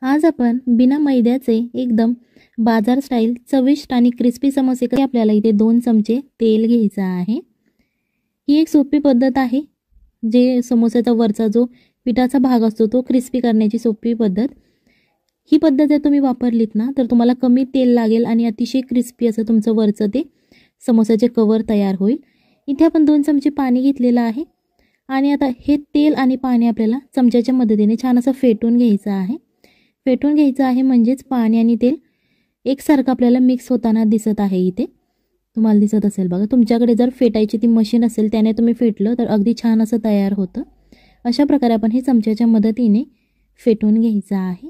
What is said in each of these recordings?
आज आपण बिना मैद्याचे एकदम बाजार स्टाईल चविष्ट आणि क्रिस्पी समोसे कसे आपल्याला इथे 2 चमचे तेल घ्यायचं आहे। ही एक सोपी पद्धत आहे, जे समोसाचा वरचा जो पिठाचा भाग असतो तो क्रिस्पी करण्याची सोपी पद्धत। ही पद्धत जर तुम्ही वापरलीत ना तर तुम्हाला कमी तेल लागेल आणि अतिशय क्रिस्पी असं तुमचं वरचं ते समोसाचे कवर तयार होईल। इथे आपण 2 चमचे पाणी घेतलेलं आहे आणि आता हे तेल आणि पाणी आपल्याला चमच्याच्या मदतीने छान असं फेटून घ्यायचं आहे। फेटून घ्यायचं आहे म्हणजेच पाणी आणि तेल एकसारखं आपल्याला मिक्स होताना दिसत आहे। इथे तुम्हाला दिसत असेल बघा, तुमच्याकडे जर फेटायची ती मशीन असेल त्याने तुम्ही फेटलं तर अगदी छान असं तयार होतं। अशा प्रकारे आपण हे चमच्याच्या मदतीने फेटून घ्यायचं आहे।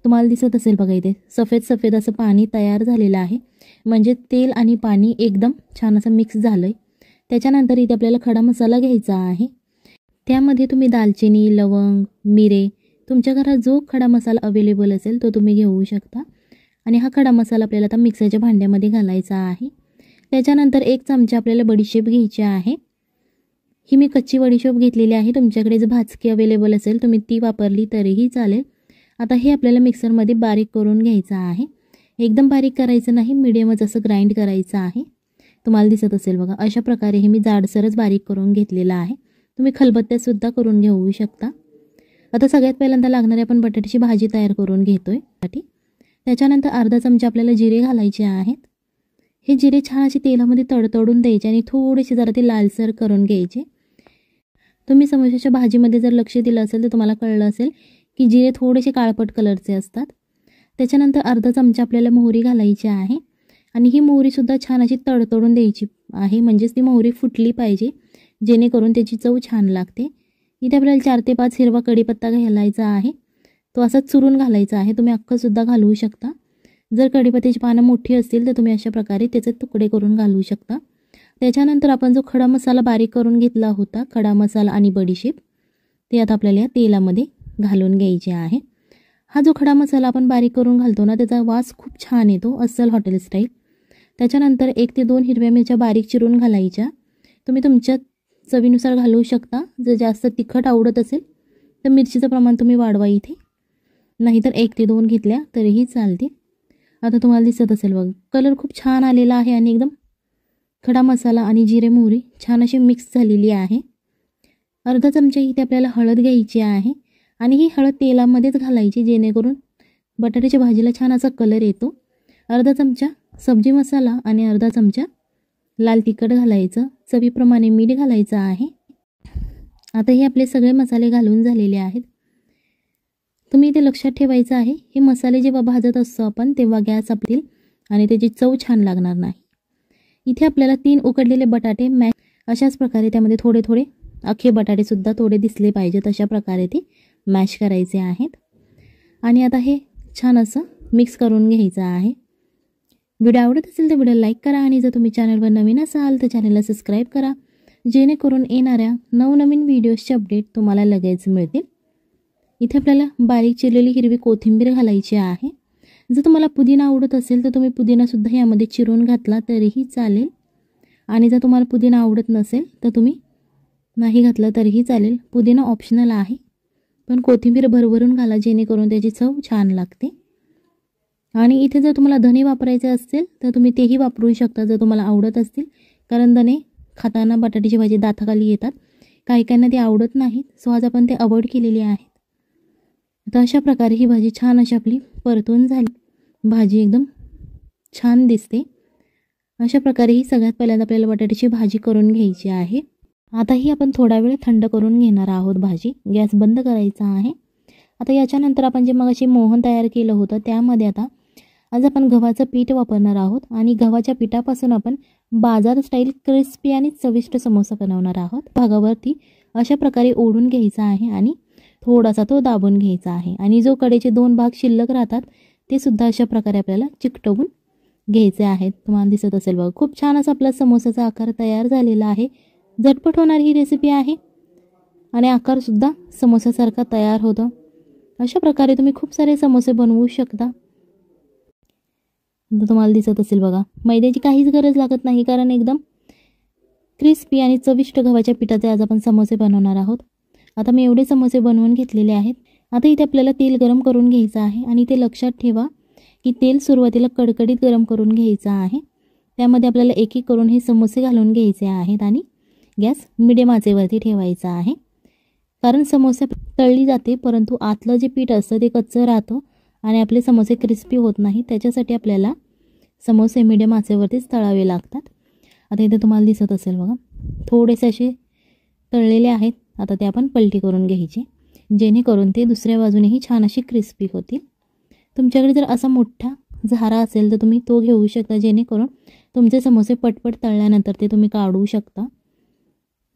तुम्हाला दिसत असेल बघा, इथे सफेद सफेद असं पाणी तयार झालेलं आहे, म्हणजे तेल आणि पाणी एकदम छान असं मिक्स झालंय। त्याच्यानंतर इथे आपल्याला खडा मसाला घ्यायचा आहे। त्यामध्ये तुम्ही दालचिनी, लवंग, मिरे, तुमच्या घरात जो खडा मसाला अवेलेबल असेल तो तुम्ही घेऊ शकता आणि हा खडा मसाला आपल्याला आता मिक्सरच्या भांड्यामध्ये घालायचा आहे। त्याच्यानंतर 1 चमचा आपल्याला बडीशेप घ्यायची आहे। ही मी कच्ची बडीशेप घेतलेली आहे, तुमच्याकडे जर भाजकी अवेलेबल असेल तुम्ही ती वापरली तरीही चालेल। आता हे आपल्याला मिक्सरमध्ये बारीक करून घ्यायचं आहे। एकदम बारीक करायचं नाही, मीडियमच असं ग्राइंड करायचं आहे। तुम्हाला दिसत असेल बघा, अशा प्रकारे हे मी जाडसरच बारीक करून घेतलेलं आहे। तुम्ही खलबत्त्यात सुद्धा करून घेऊ शकता। आता सगळ्यात पहिल्यांदा लागणारी आपण बटाट्याची भाजी तयार करून घेतोय। त्याच्यानंतर अर्धा चमचा आपल्याला जिरे घालायचे आहेत। हे जिरे छान असे तेलामध्ये तडतडून द्यायचे आणि थोडेसे जरा ते लालसर करून घ्यायचे। तुम्ही समोसाच्या भाजीमध्ये जर लक्ष दिलं असेल तर तुम्हाला कळलं असेल की जिरे थोडेसे काळपट कलरचे असतात। त्याच्यानंतर अर्धा चमचा आपल्याला मोहरी घालायची आहे आणि ही मोहरी सुद्धा छान अशी तडतडून द्यायची आहे, म्हणजेच ती मोहरी फुटली पाहिजे जेणेकरून त्याची चव छान लागते। इथे आपल्याला 4 ते 5 हिरवा कढीपत्ता घालायचा आहे, तो असा चुरून घालायचा आहे। तुम्ही अख्खा सुद्धा घालू शकता। जर कढीपत्त्याची पानं मोठी असतील तर तुम्ही अशा प्रकारे त्याचे तुकडे करून घालू शकता। त्याच्यानंतर आपण जो खडा मसाला बारीक करून घेतला होता, खडा मसाला आणि बडीशेप, ते आता आपल्याला या तेलामध्ये घालून घ्यायचे आहे। हा जो खडा मसाला आपण बारीक करून घालतो ना त्याचा वास खूप छान येतो, अस्सल हॉटेल स्टाईल। त्याच्यानंतर 1 ते 2 हिरव्या मिरच्या बारीक चिरून घालायच्या। तुम्ही तुमच्या चवीनुसार घालू शकता। जर जास्त तिखट आवडत असेल तर मिरचीचं प्रमाण तुम्ही वाढवा इथे, नाहीतर 1 ते 2 घेतल्या तरीही चालते। आता तुम्हाला दिसत असेल बघ, कलर खूप छान आलेला आहे आणि एकदम खडा मसाला आणि जिरे मोहरी छान अशी मिक्स झालेली आहे। अर्धा चमचा इथे आपल्याला हळद घ्यायची आहे आणि ही हळद तेलामध्येच घालायची जेणेकरून बटाट्याच्या भाजीला छान असा कलर येतो। अर्धा चमचा सब्जी मसाला आणि अर्धा चमचा लाल तिखट घालायचं, चवीप्रमाणे मीठ घालायचं आहे। आता हे आपले सगळे मसाले घालून झालेले आहेत। तुम्ही इथे लक्षात ठेवायचं आहे, हे मसाले जेव्हा भाजत असतो आपण तेव्हा गॅस आपतील आणि त्याची चव छान लागणार नाही। इथे आपल्याला 3 उकडलेले बटाटे मॅश अशाच प्रकारे त्यामध्ये थोडे थोडे अख्खे बटाटे सुद्धा थोडे दिसले पाहिजेत अशा प्रकारे ते मॅश करायचे आहेत आणि आता हे छान असं मिक्स करून घ्यायचं आहे। व्हिडिओ आवडत असेल तर व्हिडिओ लाईक करा आणि जर तुम्ही चॅनलवर नवीन असाल तर चॅनलला सबस्क्राईब करा, जेणेकरून येणाऱ्या नवनवीन व्हिडिओजचे अपडेट तुम्हाला लगेच मिळतील। इथे आपल्याला बारीक चिरलेली हिरवी कोथिंबीर घालायची आहे। जर तुम्हाला पुदिना आवडत असेल तर तुम्ही पुदिना सुद्धा यामध्ये चिरून घातला तरीही चालेल आणि जर तुम्हाला पुदिना आवडत नसेल तर तुम्ही नाही घातला तरीही चालेल। पुदिना ऑप्शनल आहे, पण कोथिंबीर भरभरून घाला जेणेकरून त्याची चव छान लागते। आणि इथे जर तुम्हाला धने वापरायचे असतील तर तुम्ही तेही वापरू शकता जर तुम्हाला आवडत असतील, कारण धने खाताना बटाट्याची भाजी दाताखाली येतात, काही काहींना ते आवडत नाहीत, सो आज आपण ते अवॉइड केलेले आहेत। तर अशा प्रकारे ही भाजी छान अशी आपली परतून झाली, भाजी एकदम छान दिसते। अशा प्रकारे ही सगळ्यात पहिल्यांदा आपल्याला बटाट्याची भाजी करून घ्यायची आहे। आता ही आपण थोडा वेळ थंड करून घेणार आहोत भाजी, गॅस बंद करायचा आहे। आता याच्यानंतर आपण जे मगाशी मोहन तयार केलं होतं त्यामध्ये आता आज आपण गव्हाचं पीठ वापरणार आहोत आणि गव्हाच्या पिठापासून आपण बाजार स्टाईल क्रिस्पी आणि चविष्ट समोसा बनवणार आहोत। भागावरती अशा प्रकारे ओढून घ्यायचा आहे आणि थोडासा तो दाबून घ्यायचा आहे आणि जो कडेचे 2 भाग शिल्लक राहतात ते सुद्धा अशा प्रकारे आपल्याला चिकटवून घ्यायचे आहेत। तुम्हाला दिसत असेल बघा, खूप छान असा आपला समोसाचा आकार तयार झालेला आहे। झटपट होणारी ही रेसिपी आहे आणि आकार सुद्धा समोसासारखा तयार होतो। अशा प्रकारे तुम्ही खूप सारे समोसे बनवू शकता। तुम्हाला दिसत असेल बघा, मैद्याची काहीच गरज लागत नाही, कारण एकदम क्रिस्पी आणि चविष्ट गव्हाच्या पिठाचे आज आपण समोसे बनवणार आहोत। आता मी एवढे समोसे बनवून घेतलेले आहेत आता इथे आपल्याला तेल गरम करून घ्यायचं आहे आणि ते लक्षात ठेवा की तेल सुरुवातीला कडकडीत गरम करून घ्यायचं आहे. त्यामध्ये आपल्याला एक एक करून हे समोसे घालून घ्यायचे आहेत आणि गॅस मिडियम आचेवरती ठेवायचा आहे. कारण समोसे तळली जाते परंतु आतलं जे पीठ असतं ते कच्चं राहतं आणि आपले समोसे क्रिस्पी होत नाही. त्याच्यासाठी आपल्याला समोसे मिडियम आचेवरतीच तळावे लागतात. आता इथे तुम्हाला दिसत असेल बघा, थोडेसे असे तळलेले आहेत. आता ते आपण पलटी करून घ्यायचे जेणेकरून ते दुसऱ्या बाजूनेही छान अशी क्रिस्पी होतील. तुमच्याकडे जर असा मोठा झारा असेल तर तुम्ही तो घेऊ शकता जेणेकरून तुमचे समोसे पटपट तळल्यानंतर ते तुम्ही काढू शकता.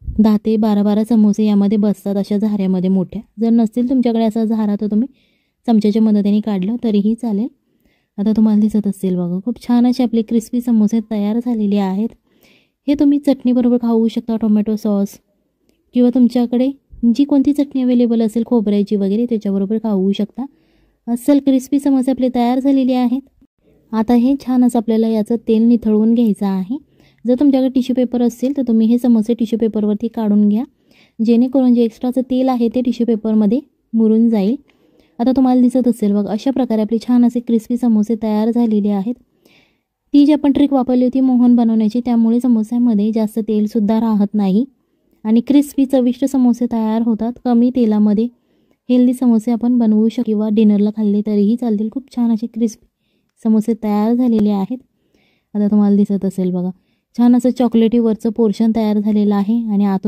10 ते 12 समोसे यामध्ये बसतात अशा झाऱ्यामध्ये मोठ्या. जर नसतील तुमच्याकडे असा झारा तर तुम्ही चमच्याच्या मदतीने काढलं तरीही चालेल. आता तुम्हाला दिसत असेल बघा, खूप छान असे आपले क्रिस्पी समोसे तयार झालेले आहेत. हे तुम्ही चटणीबरोबर खाऊ शकता, टोमॅटो सॉस किंवा तुमच्याकडे जी कोणती चटणी अवेलेबल असेल खोबऱ्याची वगैरे त्याच्याबरोबर खाऊ शकता. अस्सल क्रिस्पी समोसे आपले तयार झालेले आहेत. आता हे छान असं आपल्याला याचं तेल निथळवून घ्यायचं आहे. जर तुमच्याकडे टिश्यू पेपर असेल तर तुम्ही हे समोसे टिश्यू पेपरवरती काढून घ्या जेणेकरून जे एक्स्ट्राचं तेल आहे ते टिश्यू पेपरमध्ये मुरून जाईल. आता तुम्हाला दिसत असेल बघ, अशा प्रकारे आपले छान असे क्रिस्पी समोसे तयार झालेले आहेत. ती जी आपण ट्रिक वापरली होती मोहन बनवण्याची त्यामुळे समोस्यामध्ये जास्त तेलसुद्धा राहत नाही आणि क्रिस्पी चविष्ट समोसे तयार होतात. कमी तेलामध्ये हेल्दी समोसे आपण बनवू शकतो किंवा डिनरला खाल्ले तरीही चालतील. खूप छान असे क्रिस्पी समोसे तयार झालेले आहेत. आता तुम्हाला दिसत असेल बघा, छान असं चॉकलेटी वरचं पोर्शन तयार झालेलं आहे आणि आतून